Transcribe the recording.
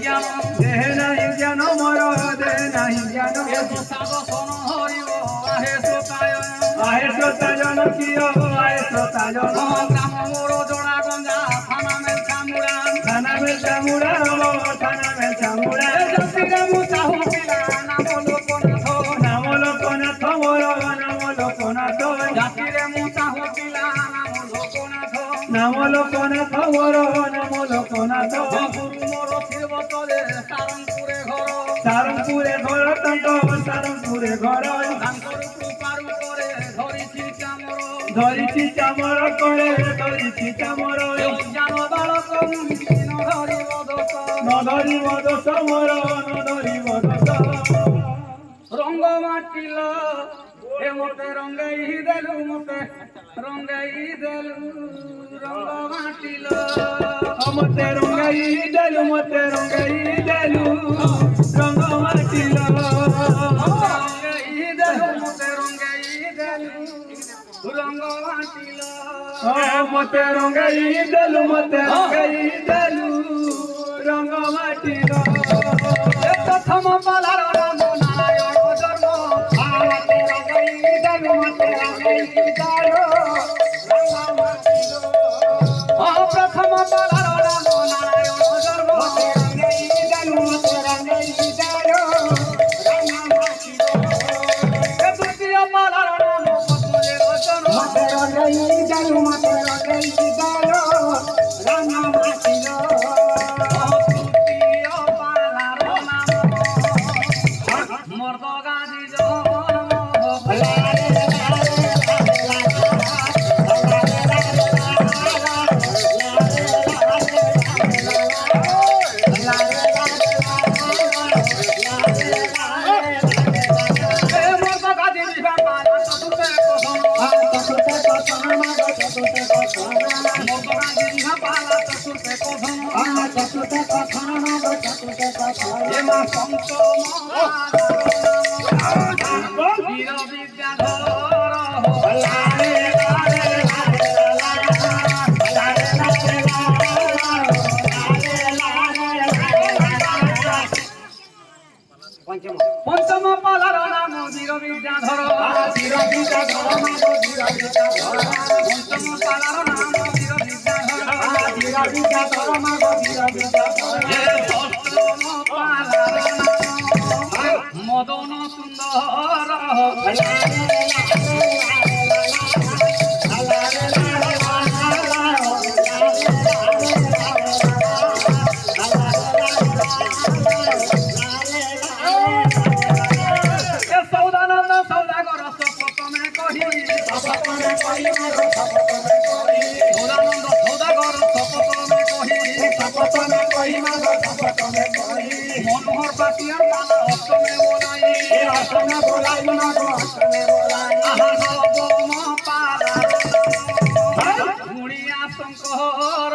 জ্ঞান দেহে নাহি জ্ঞান মোর দেহে নাহি জ্ঞান এসো সাধন হরিব আহে শ্রোতায়ন আহে শ্রোতাজন কিয় আহে শ্রোতাজন গ্রাম মোর জোড়া গঞ্জা থানা মেলছা মুড়া থানা মেলছা মুড়া থানা মেলছা মুড়া জাতিরে মুচা হুকিলা নাম লোকনাথ নাম লোকনাথ মোর নাম লোকনাথ জাতিরে মুচা হুকিলা নাম লোকনাথ নাম লোকনাথ মোর নাম লোকনাথ গুরু মোর শিবতরে সারংপুরে ঘর সারংপুরে ঘর তন্ত সারংপুরে ঘর তাঙ্কর কৃপারু করে ধরিছি চামর ধরিছি চামর করে ধরিছি চামর জ্ঞান বালক মুন্দিন ধরিব দোষ নধরিব দোষ মোর নধরিব দোষ রঙ্গ মাটিল এ মতে রঙ্গাই দেলু মতে রঙ্গাই দেলু রঙ্গ মাটিল মতে রঙ্গাই দেলু মতে রঙ্গাই দেলু রঙ্গ মাটিল রঙ্গাই দেলু মতে রঙ্গাই দেলু রঙ্গ মাটিল মতে রঙ্গাই দেলু মতে রঙ্গাই দেলু রঙ্গ মাটিল প্রথম পালার নাম নারায়ণ জন্ম মতে রঙ্গাই দেলু মতে রঙ্গাই দেলু রঙ্গ মাটিল প্রথম পালার নাম নারায়ণ জন্ম মতে রঙ্গাই দেলু মতে রঙ্গাই দেলু রঙ্গ মাটিল দ্বিতীয় পালার নাম পদ্মের জন্ম মতে রঙ্গাই দেলু মতে রঙ্গাই দেলু রঙ্গ মাটিল তৃতীয় পালার নাম মর্দগাজি জন্ম পঞ্চম পালার নাম বীর বিদ্যাধর পঞ্চম পালার নাম বীর বিদ্যাধর অষ্টম পালার নাম মদন সুন্দর সৌদানন্দ সৌদাগর প্রথমে কহি সৌদানন্দ সৌদাগর প্রথমে কহি মনোহর পাতিয়া পালা অষ্টমে বোলাই আহার নবম পালার গুণিয়া শঙ্কর